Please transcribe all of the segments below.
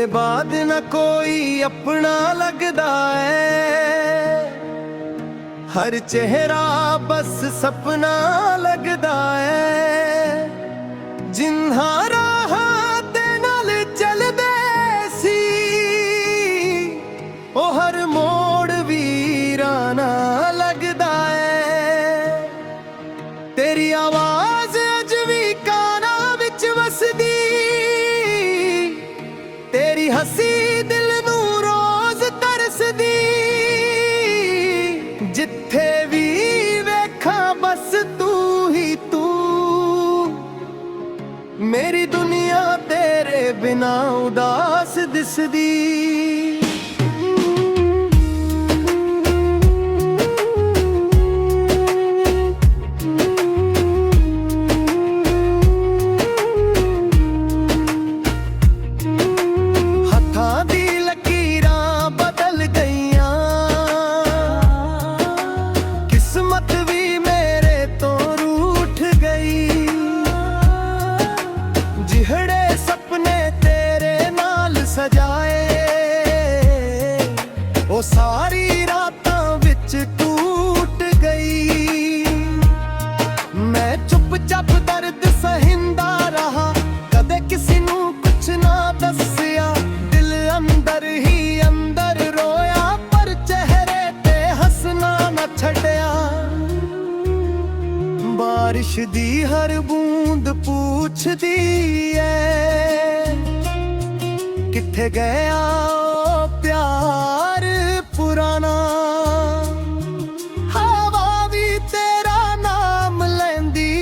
तेरे बाद न कोई अपना लगदा है, हर चेहरा बस सपना लगदा है। जिन्हा राहां ते नाल चलदे सी ओ हर मोड़ वीराना लगदा है। तेरी आवाज अज भी काना विच वसदी, तेरी हसी दिल नू रोज तरसदी। जिथे भी वेखा बस तू ही तू, मेरी दुनिया तेरे बिना उदास दिसदी। ओ सारी रातां विच टूट गई। मैं चुपचाप दर्द सहिंदा रहा, कदे किसी नू कुछ ना दस्सिया। दिल अंदर ही अंदर रोया, पर चेहरे ते हसना ना छड्डिया। बारिश दी हर बूंद पूछदी ऐ, किथे गया ओ प्यार पुराना। हवा भी तेरा नाम लैंदी,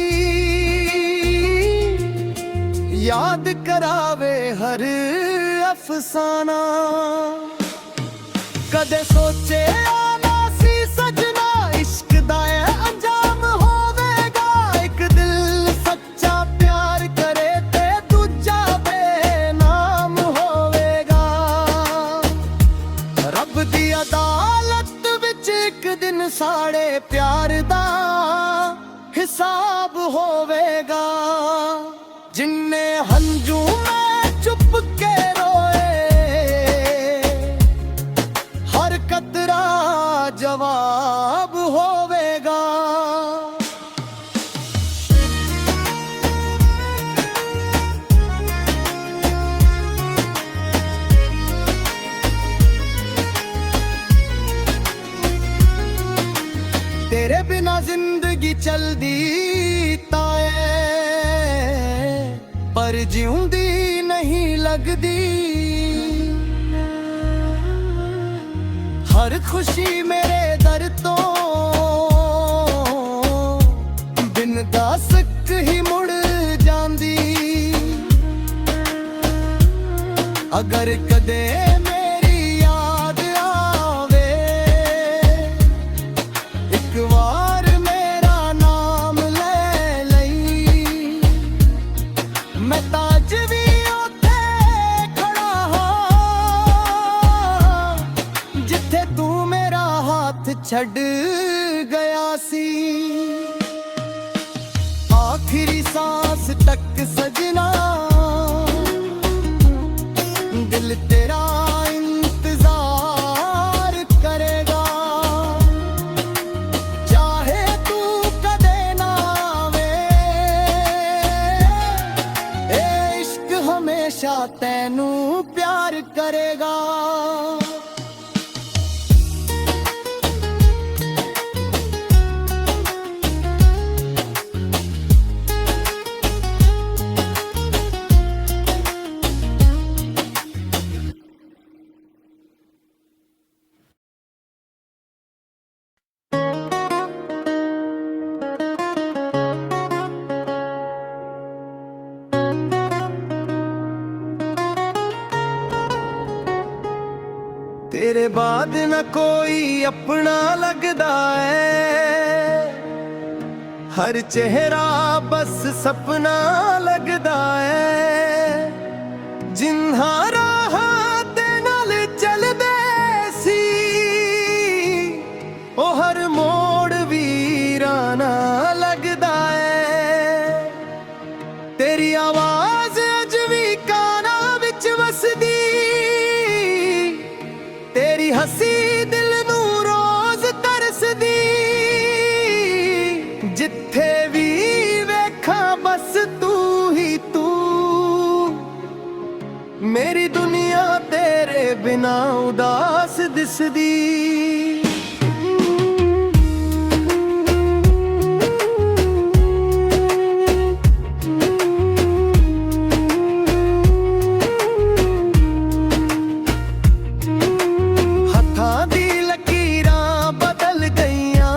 याद करावे हर अफसाना। कदे सोचे ना सी सजना, इश्क दा अंजाम होवेगा। एक दिल सच्चा प्यार करे ते दूजा बेनाम होवेगा। रब दी अदालत विच एक दिन साड़े प्यार दा हिसाब होवेगा। जिन्ने हंजू मैं चुप के रोए, हर कतरा जवाब होवेगा। तेरे बिना जिंदगी चलदी ताए, पर जिउंदी नहीं लगदी। हर खुशी मेरे दर तो बिन दसक ही मुड़ जांदी। अगर कदे छड़ गया सी। आखिरी सांस तक सजना, दिल तेरा इंतजार करेगा। चाहे तू कदे ना आवे, ए इश्क हमेशा तैनू प्यार करेगा। तेरे बाद न कोई अपना लगदा है, हर चेहरा बस सपना लगदा है। जिन्हा राहां ते नाल चलदे सी ओ हर मोड़ वीराना लगदा है। तेरी आवाज अज भी काना विच वसदी, ਹਸੀ ਦਿਲ ਨੂੰ ਰੋਜ਼ ਤਰਸਦੀ, ਜਿੱਥੇ ਵੀ ਵੇਖਾਂ ਬਸ ਤੂੰ ਹੀ ਤੂੰ। ਮੇਰੀ ਦੁਨੀਆ ਤੇਰੇ ਬਿਨਾ ਉਦਾਸ ਦਿਸਦੀ। ਹੱਥਾਂ ਦੀ ਲਕੀਰਾਂ ਬਦਲ ਗਈਆਂ,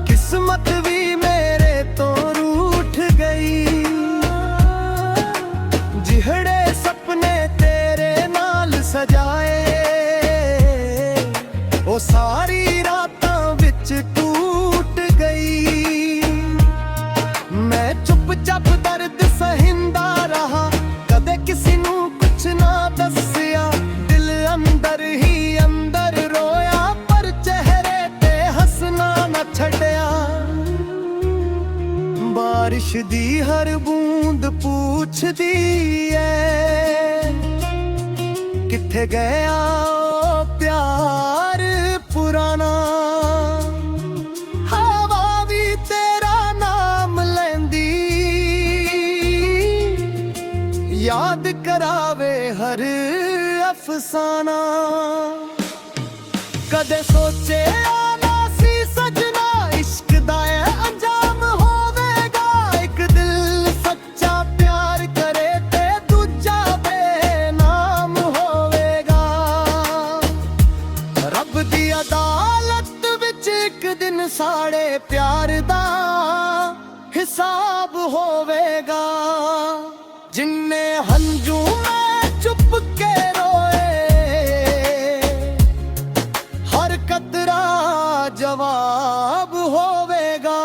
ਕਿਸਮਤ ਵੀ ਮੇਰੇ ਤੋਂ ਰੂਠ ਗਈ। ਜਿਹੜੇ ਸੁਪਨੇ ਤੇਰੇ ਨਾਲ ਸਜਾਏ, ਉਹ ਸਾਰੀ ਰਾਤਾਂ ਵਿੱਚ ਟੁੱਟ ਗਈ। ਮੈਂ ਚੁੱਪ-ਚਾਪ ਦਰਦ ਸਹਿੰਦਾ ਰਹਾ, ਕਦੇ ਕਿਸੇ ਨੂੰ ਕੁਛ ਨਾ ਦੱਸਿਆ। ਦਿਲ ਅੰਦਰ ਹੀ ਅੰਦਰ ਰੋਇਆ, ਪਰ ਚਿਹਰੇ ਤੇ ਹੱਸਣਾ ਨਾ ਛੱਡਿਆ। ਬਾਰਿਸ਼ ਦੀ ਹਰ ਬੂੰਦ ਪੁੱਛਦੀ ਏ, ਕਿੱਥੇ ਗਿਆ ਉਹ ਪਿਆਰ ਪੁਰਾਣਾ। ਹਵਾ ਵੀ ਤੇਰਾ ਨਾਮ ਲੈਂਦੀ, ਯਾਦ ਕਰਾਵੇ ਹਰ ਅਫਸਾਨਾ। ਕਦੇ ਸੋਚਿਆ ਨਾ ਸੀ ਸਜਣਾ, ਇਸ਼ਕ ਦਾ ਇਹ ਅੰਜਾਮ ਹੋਵੇਗਾ। ਇੱਕ ਦਿਲ ਸੱਚਾ ਪਿਆਰ ਕਰੇ ਤੇ ਦੂਜਾ ਬੇਨਾਮ ਹੋਵੇਗਾ। ਰੱਬ ਦੀ ਅਦਾਲਤ ਵਿੱਚ ਇੱਕ ਦਿਨ ਸਾਡੇ ਪਿਆਰ ਦਾ ਹਿਸਾਬ ਹੋਵੇਗਾ। ਜਿੰਨੇ ਹੰਝੂ ਮੈਂ ਚੁੱਪ ਕੇ ਰੋਏ, ਹਰ ਕਤਰਾ ਜਵਾਬ ਹੋਵੇਗਾ।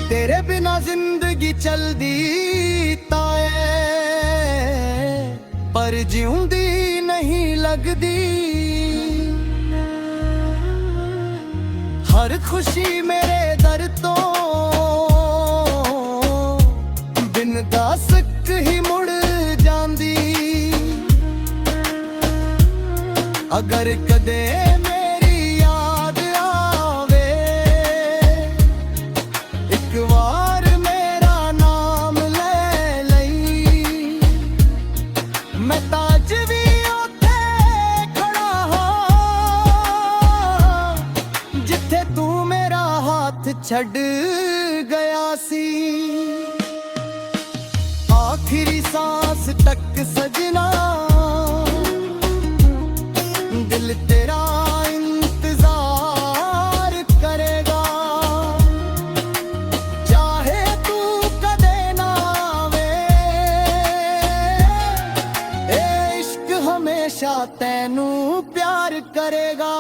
ਤੇਰੇ ਬਿਨਾ ਜ਼ਿੰਦਗੀ ਚਲਦੀ ਤਾਂ ਏ, ਪਰ ਜਿਉਂਦੀ ਨਹੀਂ ਲੱਗਦੀ। ਹਰ ਖੁਸ਼ੀ ਮੇਰੇ ਦਰ ਤੋਂ ਬਿਨ ਦਾਸਕ ਹੀ ਮੁੜ ਜਾਂਦੀ। ਅਗਰ ਕਦੇ ਮੇਰੀ ਯਾਦ ਆਵੇ, ਇੱਕ ਵਾਰ ਮੇਰਾ ਨਾਮ ਲੈ ਲਈ। ਮੈਂ ਤਾਂ ਅੱਜ ਵੀ ਉੱਥੇ ਖੜਾ ਹਾਂ, ਜਿੱਥੇ ਤੂੰ ਮੇਰਾ ਹੱਥ ਛੱਡ ਗਿਆ ਸੀ। ਆਖਰੀ ਸਾਂਸ ਤੱਕ ਸਜਣਾ, ਦਿਲ ਤੇਰਾ ਇੰਤਜ਼ਾਰ ਕਰੇਗਾ। ਚਾਹੇ ਤੂੰ ਕਦੇ ਨਾ ਆਵੇ, ਇਹ ਇਸ਼ਕ ਹਮੇਸ਼ਾ ਤੈਨੂੰ ਪਿਆਰ ਕਰੇਗਾ।